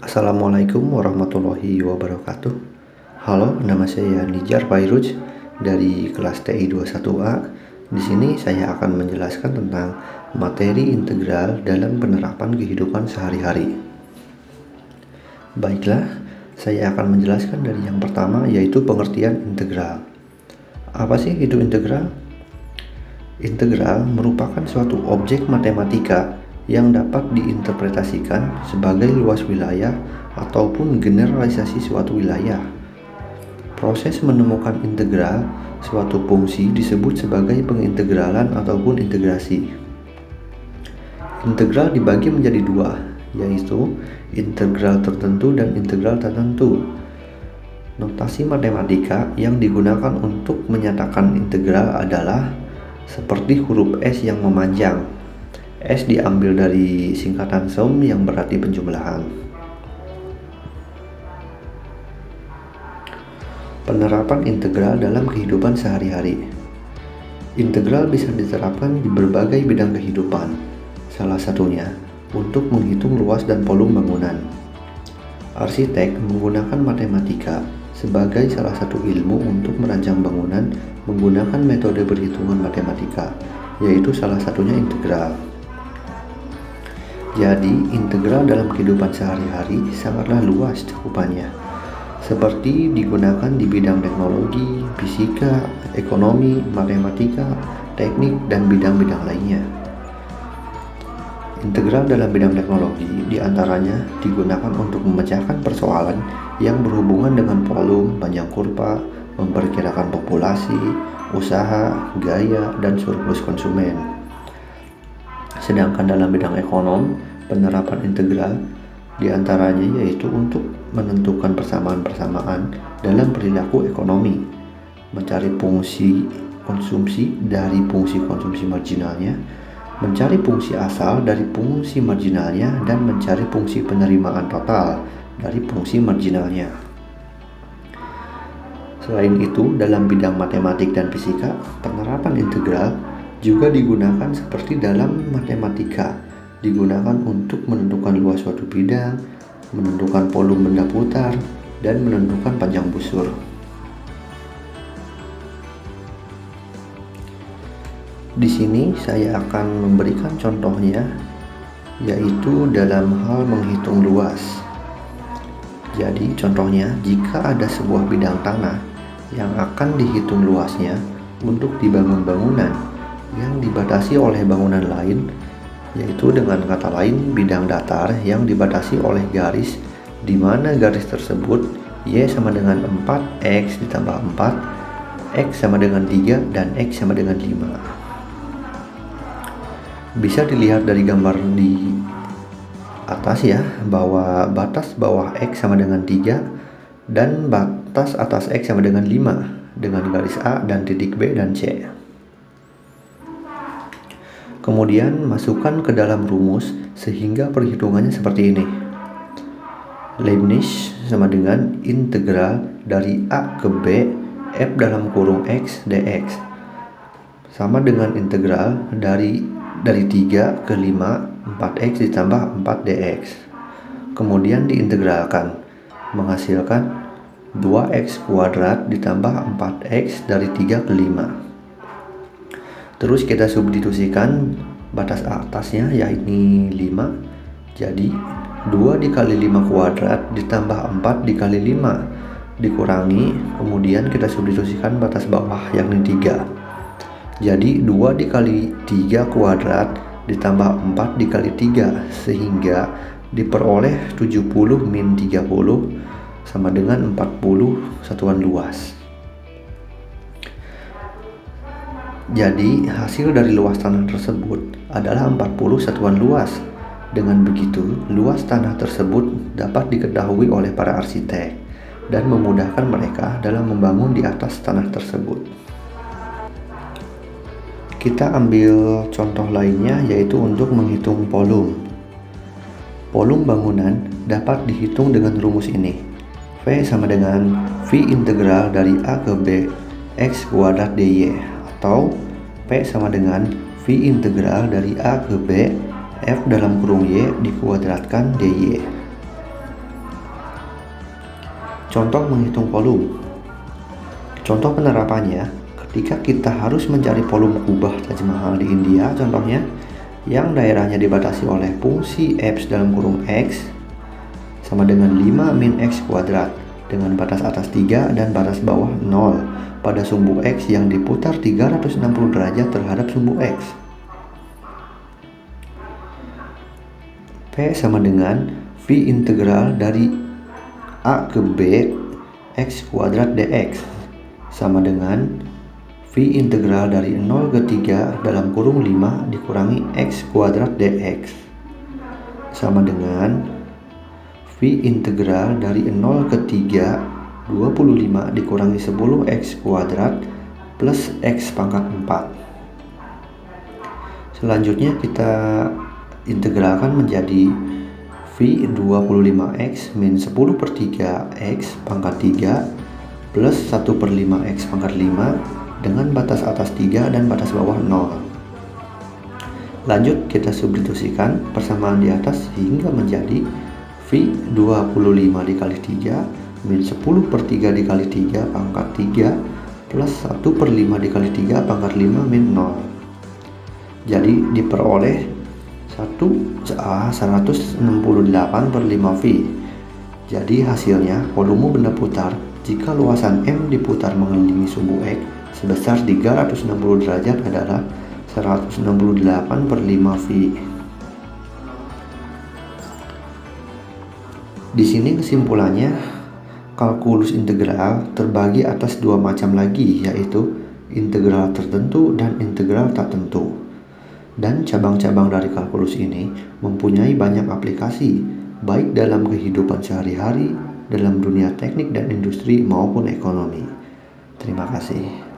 Assalamualaikum warahmatullahi wabarakatuh. Halo, nama saya Nijar Fairuj dari kelas TI 21A. Di sini saya akan menjelaskan tentang materi integral dalam penerapan kehidupan sehari-hari. Baiklah, saya akan menjelaskan dari yang pertama, yaitu pengertian integral. Apa sih itu integral? Integral merupakan suatu objek matematika yang dapat diinterpretasikan sebagai luas wilayah ataupun generalisasi suatu wilayah. Proses menemukan integral suatu fungsi disebut sebagai pengintegralan ataupun integrasi. Integral dibagi menjadi dua, yaitu integral tertentu dan integral tertentu. Notasi matematika yang digunakan untuk menyatakan integral adalah seperti huruf S yang memanjang. S diambil dari singkatan sum yang berarti penjumlahan. Penerapan integral dalam kehidupan sehari-hari. Integral bisa diterapkan di berbagai bidang kehidupan. Salah satunya untuk menghitung luas dan volume bangunan. Arsitek menggunakan matematika sebagai salah satu ilmu untuk merancang bangunan menggunakan metode perhitungan matematika, yaitu salah satunya integral. Jadi, integral dalam kehidupan sehari-hari sangatlah luas cakupannya, seperti digunakan di bidang teknologi, fisika, ekonomi, matematika, teknik, dan bidang-bidang lainnya. Integral dalam bidang teknologi diantaranya digunakan untuk memecahkan persoalan yang berhubungan dengan volume, panjang kurva, memperkirakan populasi, usaha, gaya, dan surplus konsumen. Sedangkan dalam bidang ekonom, penerapan integral diantaranya yaitu untuk menentukan persamaan-persamaan dalam perilaku ekonomi, mencari fungsi konsumsi dari fungsi konsumsi marginalnya, mencari fungsi asal dari fungsi marginalnya, dan mencari fungsi penerimaan total dari fungsi marginalnya. Selain itu, dalam bidang matematik dan fisika, penerapan integral juga digunakan seperti dalam matematika, digunakan untuk menentukan luas suatu bidang, menentukan volume benda putar, dan menentukan panjang busur. Di sini saya akan memberikan contohnya, yaitu dalam hal menghitung luas. Jadi contohnya, jika ada sebuah bidang tanah yang akan dihitung luasnya untuk dibangun bangunan yang dibatasi oleh bangunan lain, yaitu dengan kata lain bidang datar yang dibatasi oleh garis, di mana garis tersebut Y sama dengan 4, X ditambah 4, X sama dengan 3, dan X sama dengan 5. Bisa dilihat dari gambar di atas ya, bahwa batas bawah X sama dengan 3 dan batas atas X sama dengan 5 dengan garis A dan titik B dan C. Kemudian masukkan ke dalam rumus sehingga perhitungannya seperti ini. Leibniz sama dengan integral dari A ke B F dalam kurung X dx sama dengan integral dari 3 ke 5 4x ditambah 4 dx. Kemudian diintegralkan menghasilkan 2x kuadrat ditambah 4x dari 3 ke 5. Terus kita substitusikan batas atasnya, yaitu 5. Jadi 2 dikali 5 kuadrat ditambah 4 dikali 5 dikurangi, kemudian kita substitusikan batas bawah yakni 3. Jadi 2 dikali 3 kuadrat ditambah 4 dikali 3, sehingga diperoleh 70 min 30 sama dengan 40 satuan luas. Jadi hasil dari luas tanah tersebut adalah 40 satuan luas. Dengan begitu, luas tanah tersebut dapat diketahui oleh para arsitek dan memudahkan mereka dalam membangun di atas tanah tersebut. Kita ambil contoh lainnya, yaitu untuk menghitung volume. Volume bangunan dapat dihitung dengan rumus ini. V sama dengan V integral dari A ke B X kuadrat dy, atau P sama dengan V integral dari A ke B F dalam kurung Y dikuadratkan dy. Contoh menghitung volume. Contoh penerapannya, ketika kita harus mencari volume kubah Taj Mahal di India contohnya, yang daerahnya dibatasi oleh fungsi X dalam kurung X sama dengan 5 min X kuadrat dengan batas atas 3 dan batas bawah 0 pada sumbu X yang diputar 360 derajat terhadap sumbu X. P sama dengan V integral dari A ke B X kuadrat dx sama dengan V integral dari 0 ke 3 dalam kurung 5 dikurangi X kuadrat dx sama dengan V integral dari 0 ke 3 25 dikurangi 10 X kuadrat plus X pangkat 4. Selanjutnya kita integralkan menjadi V 25X min 10 per 3 X pangkat 3 plus 1 per 5 X pangkat 5 dengan batas atas 3 dan batas bawah 0. Lanjut kita substitusikan persamaan di atas hingga menjadi V 25 dikali 3 min 10 per 3 dikali 3 pangkat 3 plus 1 per 5 dikali 3 pangkat 5 min 0. Jadi diperoleh 168 per 5V. Jadi hasilnya volume benda putar jika luasan M diputar mengelilingi sumbu X sebesar 360 derajat adalah 168 per 5V. Di sini kesimpulannya, kalkulus integral terbagi atas dua macam lagi, yaitu integral tertentu dan integral tak tentu. Dan cabang-cabang dari kalkulus ini mempunyai banyak aplikasi, baik dalam kehidupan sehari-hari, dalam dunia teknik dan industri maupun ekonomi. Terima kasih.